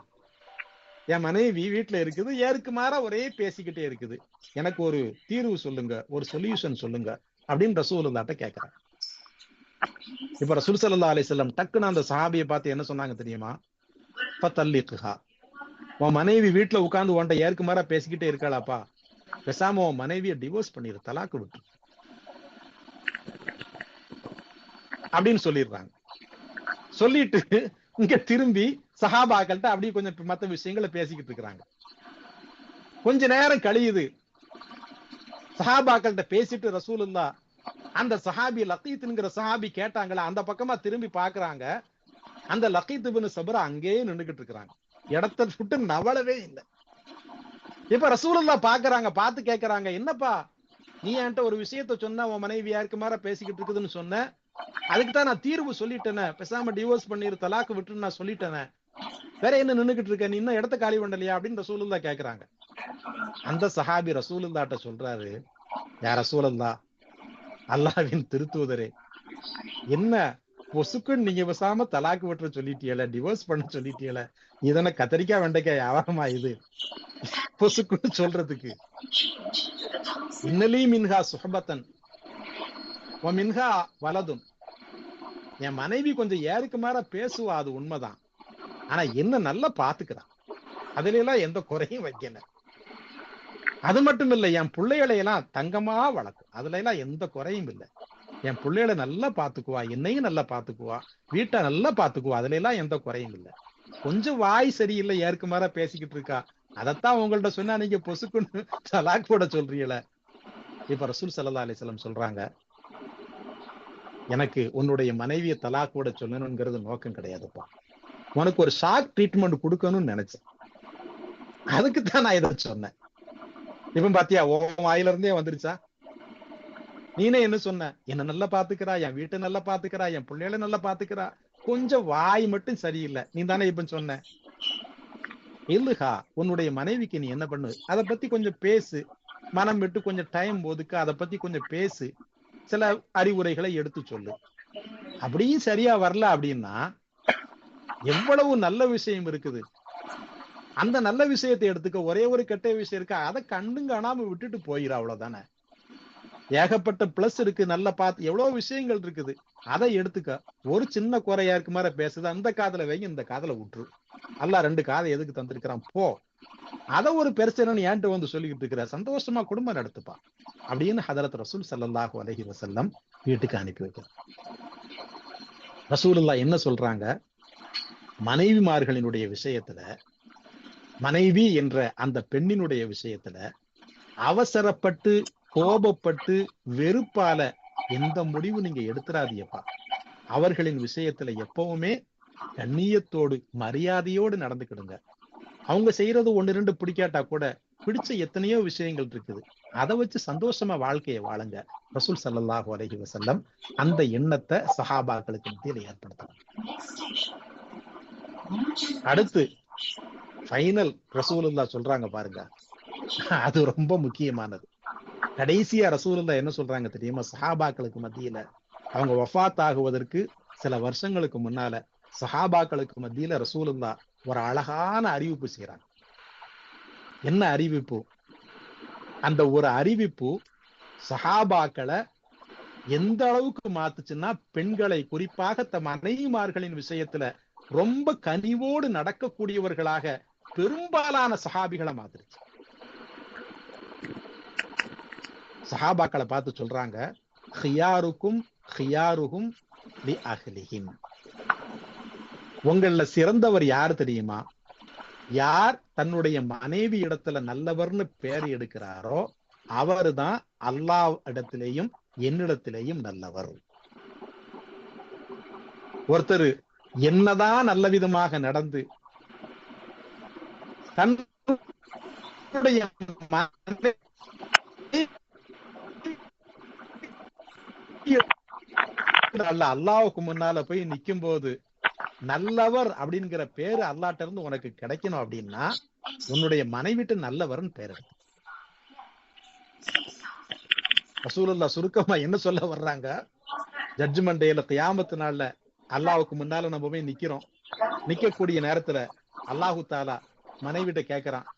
என் மனைவி வீட்டுல இருக்குது, ஏருக்கு மாறா ஒரே பேசிக்கிட்டே இருக்குது, எனக்கு ஒரு தீர்வு சொல்லுங்க, ஒரு சொல்யூஷன் சொல்லுங்க அப்படின்னு ரசூலுல்லாஹ்ட்ட கேட்கிறாங்க. இப்ப ரசூல் ஸல்லல்லாஹு அலைஹி வஸல்லம் டக்குன்னு அந்த சஹாபியை பார்த்து என்ன சொன்னாங்க தெரியுமா? ஃபதல்லிக்ஹா. உன் மனைவி வீட்டுல உட்கார்ந்து உன்ட்ட ஏருக்கு மாறா பேசிக்கிட்டே இருக்காளாப்பா, பேசாம உன் மனைவியை டிவோர்ஸ் பண்ணிரு, தலாக்கு விட்டு அப்படின்னு சொல்லிடுறாங்க. சொல்லிட்டு இங்க திரும்பி சஹாபாக்கள்கிட்ட அப்படியே கொஞ்சம் மத்த விஷயங்களை பேசிக்கிட்டு இருக்கிறாங்க. கொஞ்ச நேரம் கழியுது. சஹாபாக்கள்கிட்ட பேசிட்டு ரசூலுல்லாஹ் அந்த சஹாபி லகீத்ங்கிற சஹாபி கேட்டாங்களா, அந்த பக்கமா திரும்பி பாக்குறாங்க. அந்த லகீத் இப்னு சப்ரா அங்கேயே நின்னுகிட்டு இருக்கிறாங்க, இடத்தை விட்டு நவளவே இல்லை. இப்ப ரசூலுல்லாஹ் பாக்குறாங்க, பார்த்து கேட்கறாங்க, என்னப்பா நீ என்கிட்ட ஒரு விஷயத்த சொன்ன, உன் மனைவி யாருக்கு மாற பேசிக்கிட்டு இருக்குதுன்னு சொன்ன, அதுக்குதான் நான் தீர்வு சொல்லிட்டேனே, பேசாம டிவோர்ஸ் பண்ணிரு, தலாக்கு விட்டுன்னு நான் சொல்லிட்டேனே, வேற என்ன நின்னுகிட்டு இருக்க, நீ இன்னும் இடத்த காலி பண்ணலையா அப்படின்னு ரசூலுல்லாஹ் கேட்கறாங்க. அந்த சஹாபி ரசூலுல்லாட்ட சொல்றாரு, யா ரசூலல்லா, அல்லாஹ்வின் திருத்தூதரே, என்ன பொசுக்குன்னு நீங்க பேசாம தலாக்கு விட்டுற சொல்லிட்டீல, டிவோர்ஸ் பண்ண சொல்லிட்டீல, இதன கத்தரிக்காய் வெண்டைக்காய் வியாபாரமா இது பொசுக்குன்னு சொல்றதுக்கு? இன்னலி மின்ஹா சுஹபத்தன் வ மின்ஹா வலதுன். என் மனைவி கொஞ்சம் ஏருக்கு மாற பேசுவா, அது உண்மைதான். ஆனா என்ன நல்லா பாத்துக்கிறான், அதுல எல்லாம் எந்த குறையும் வைக்கல. அது மட்டும் இல்ல, என் பிள்ளைகளை எல்லாம் தங்கமா வளர்க்கும், அதுல எல்லாம் எந்த குறையும் இல்லை. என் பிள்ளைகளை நல்லா பாத்துக்குவா, என்னையும் நல்லா பாத்துக்குவா, வீட்டை நல்லா பாத்துக்குவா, அதுல எல்லாம் எந்த குறையும் இல்லை. கொஞ்சம் வாய் சரியில்லை, ஏற்கு மாற பேசிக்கிட்டு இருக்கா, அதைத்தான் உங்கள்ட்ட சொன்னா நீங்க பொசுக்குன்னு தலாக் போட சொல்றீங்கள. இப்ப ரசூல் ஸல்லல்லாஹு அலைஹி வஸல்லம் சொல்றாங்க, எனக்கு உன்னுடைய மனைவியை தலாக் போட சொல்லணுங்கிறது நோக்கம் கிடையாதுப்பா, உனக்கு ஒரு ஷாக் ட்ரீட்மெண்ட் கொடுக்கணும்னு நினைச்சேன், அதுக்குத்தான் நான் இதை சொன்னேன். இப்ப பாத்தியா, உன் வாயில இருந்தே வந்துருச்சா? நீனே என்ன சொன்ன, என்ன நல்லா பாத்துக்கிறா, என் வீட்டை நல்லா பாத்துக்கிறா, என் பிள்ளைகளை நல்லா பாத்துக்கிறா, கொஞ்சம் வாய் மட்டும் சரியில்லை, நீ தானே இப்ப சொன்ன. இல்லுகா, உன்னுடைய மனைவிக்கு நீ என்ன பண்ணு, அதை பத்தி கொஞ்சம் பேசு, மனம் விட்டு கொஞ்சம் டைம் ஒதுக்க, அதை பத்தி கொஞ்சம் பேசு, சில அறிவுரைகளை எடுத்து சொல்லு. அப்படியும் சரியா வரல அப்படின்னா, எவ்வளவு நல்ல விஷயம் இருக்குது, அந்த நல்ல விஷயத்தை எடுத்துக்க, ஒரே ஒரு கெட்ட விஷயம் இருக்கு, அதை கண்டும் காணாம விட்டுட்டு போயிரு, அவ்வளவுதானே. ஏகப்பட்ட பிளஸ் இருக்கு, நல்ல பார்த்து எவ்வளவு விஷயங்கள் இருக்குது, அதை எடுத்துக்க. ஒரு சின்ன குறையா இருக்கு மாதிரி பேசுது, அந்த காதுல வைங்க, இந்த காதுல விட்டுரு, அல்லாஹ் ரெண்டு காதை எதுக்கு தந்திருக்கிறான் போ, அதை ஒரு பிரச்சனைன்னு ஏன்ட்டு வந்து சொல்லிக்கிட்டு இருக்கிற, சந்தோஷமா குடும்பம் நடத்துப்பா அப்படின்னு ஹதரத் ரசூல் ஸல்லல்லாஹு அலைஹி வஸல்லம் வீட்டுக்கு அனுப்பி வைக்கிறார். ரசூலுல்லாஹ் என்ன சொல்றாங்க, மனைவிமார்களினுடைய விஷயத்துல, மனைவி என்ற அந்த பெண்ணினுடைய விஷயத்துல அவசரப்பட்டு கோபப்பட்டு வெறுப்பால எந்த முடிவு நீங்க எடுத்துறாதீப்பா. அவர்களின் விஷயத்துல எப்பவுமே கண்ணியத்தோடு மரியாதையோடு நடந்துக்கிடுங்க. அவங்க செய்யறது ஒன்னு ரெண்டு பிடிக்காட்டா கூட பிடிச்ச எத்தனையோ விஷயங்கள் இருக்குது, அதை வச்சு சந்தோஷமா வாழ்க்கையை வாழுங்க. ரசூல் ஸல்லல்லாஹு அலைஹி வஸல்லம் அந்த எண்ணத்தை சஹாபாக்களுக்கு மத்தியில் ஏற்படுத்தணும். அடுத்து ஃபைனல் ரசூலுல்லாஹ் சொல்றாங்க பாருங்க, அது ரொம்ப முக்கியமானது. கடைசியா ரசூலுல்லாஹ் என்ன சொல்றாங்க தெரியுமா, சஹாபாக்களுக்கு மத்தியில அவங்க வஃபாத் ஆகுவதற்கு சில வருஷங்களுக்கு முன்னால சஹாபாக்களுக்கு மத்தியில ரசூலுல்லாஹ் ஒரு அழகான அறிவிப்பு செய்யறாங்க. என்ன அறிவிப்பு? அந்த ஒரு அறிவிப்பு சஹாபாக்களை எந்த அளவுக்கு மாத்துச்சுன்னா, பெண்களை குறிப்பாக தம் மனைவிமார்களின் விஷயத்துல ரொம்ப கனிவோடு நடக்கக்கூடியவர்களாக பெரும்பாலான சஹாபிகளை மாத்துருச்சு. சஹாபாக்களை பார்த்து சொல்றாங்க, ஹியாருக்கும் ஹியாருஹும் லி அஹ்லிஹிம். உங்கள சிறந்தவர் யார் தெரியுமா? யார் தன்னுடைய மனைவி இடத்துல நல்லவர்னு பேர் எடுக்கிறாரோ அவருதான் அல்லாஹ் இடத்திலேயும் என்னிடத்திலேயும் நல்லவர். ஒருத்தர் என்னதான் நல்ல விதமாக நடந்து தன்னுடைய அல்லாஹ்வுக்கு முன்னால போய் நிக்கும் போது நல்லவர் அப்படிங்கிற பேரு அல்லாஹ்ட்ட இருந்து உனக்கு கிடைக்கணும் அப்படின்னா உன்னுடைய மனைவிட்டு நல்லவர்னு பேர் எடுத்து. ரசூலுல்லாஹ் சுருக்கமா என்ன சொல்ல வர்றாங்க, ஜட்ஜ்மெண்ட் டேல கியாமத் நாள்ல அல்லாஹ்வுக்கு முன்னால நம்ம போய் நிக்கிறோம். நிக்கக்கூடிய நேரத்துல அல்லாஹு தாலா மனைவிட்ட கேட்கறான்,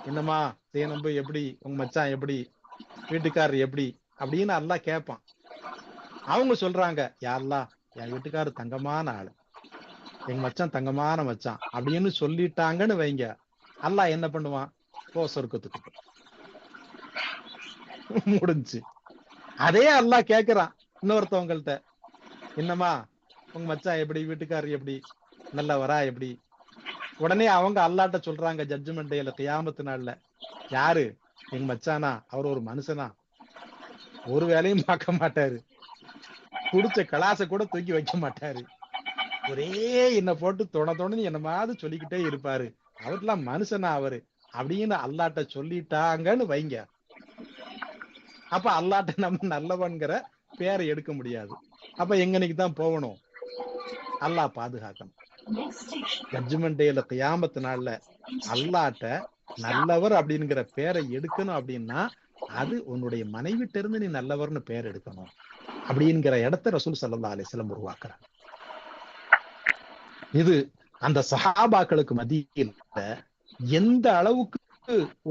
என்னமா தேனம்பு எப்படி, உங்க மச்சான் எப்படி, வீட்டுக்காரர் எப்படி அப்படின்னு அல்லாஹ் கேட்பான். அவங்க சொல்றாங்க, யா அல்லாஹ், என் வீட்டுக்காரர் தங்கமான ஆளு, எங்க மச்சான் தங்கமான மச்சான் அப்படின்னு சொல்லிட்டாங்கன்னு வைங்க, அல்லாஹ் என்ன பண்ணுவான், போ சொர்க்கத்துக்கு முடிஞ்சு. அதே அல்லாஹ் கேட்கிறான் இன்னொருத்தவங்கள்ட்ட, என்னமா உங்க மச்சான் எப்படி, வீட்டுக்காரர் எப்படி, நல்லவரா எப்படி. உடனே அவங்க அல்லாஹ்ட்ட சொல்றாங்க ஜட்ஜ்மெண்ட் டேல கியாமத் நாள்ல, யாரு எங்க மச்சானா, அவர் ஒரு மனுஷனா, ஒரு வேலையும் பார்க்க மாட்டாரு, குடிச்ச கலாசை கூட தூக்கி வைக்க மாட்டாரு, ஒரே என்ன போட்டு தொணன்னு என்ன மாதிரி சொல்லிக்கிட்டே இருப்பாரு, அவர்லாம் மனுஷனா அவரு அப்படின்னு அல்லாஹ்ட்ட சொல்லிட்டாங்கன்னு வைங்க, அப்ப அல்லாஹ்ட்ட நம்ம நல்லவன்கிற பேரை எடுக்க முடியாது. அப்ப எங்கனைக்கு தான் போகணும், அல்லாஹ் பாதுகாக்கணும். ஜட்ஜ்மெண்ட் டேல கியாமத் நாள்ல அல்லாஹ்ட்ட நல்லவர் அப்படிங்கிற பேரை எடுக்கணும் அப்படின்னா அது உன்னுடைய மனைவிட்ட இருந்து நீ நல்லவர்னு பேர் எடுக்கணும் அப்படிங்கிற இடத்த ரசூல் ஸல்லல்லாஹு அலைஹி வஸல்லம் உருவாக்குறாங்க. இது அந்த சஹாபாக்களுக்கு மத்தியில் எந்த அளவுக்கு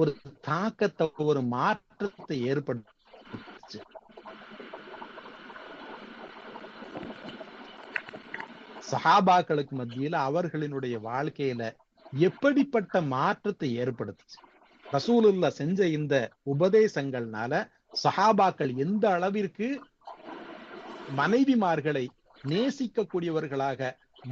ஒரு தாக்கத்தை, ஒரு மாற்றத்தை ஏற்படுத்துச்சு. சஹாபாக்களுக்கு மத்தியில அவர்களினுடைய வாழ்க்கையில எப்படிப்பட்ட மாற்றத்தை ஏற்படுத்துச்சு. ரசூலுல்லாஹ் செஞ்ச இந்த உபதேசங்கள்னால சஹாபாக்கள் எந்த அளவிற்கு மனைவிமார்களை நேசிக்கக்கூடியவர்களாக,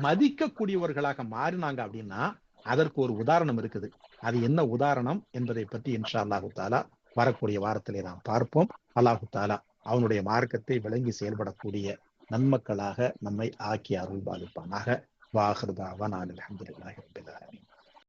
மதிக்கக்கூடியவர்களாக மாறினாங்க அப்படின்னா அதற்கு ஒரு உதாரணம் இருக்குது. அது என்ன உதாரணம் என்பதை பற்றி இன்ஷா அல்லாஹு தாலா வரக்கூடிய வாரத்திலே நாம் பார்ப்போம். அல்லாஹு தாலா அவனுடைய மார்க்கத்தை விளங்கி செயல்படக்கூடிய நன்மக்களாக நம்மை ஆக்கி அருள் பாலிப்பானாக. வாஹிர் தாவானா அல்ஹம்துலில்லாஹி ரப்பில் ஆலமீன்.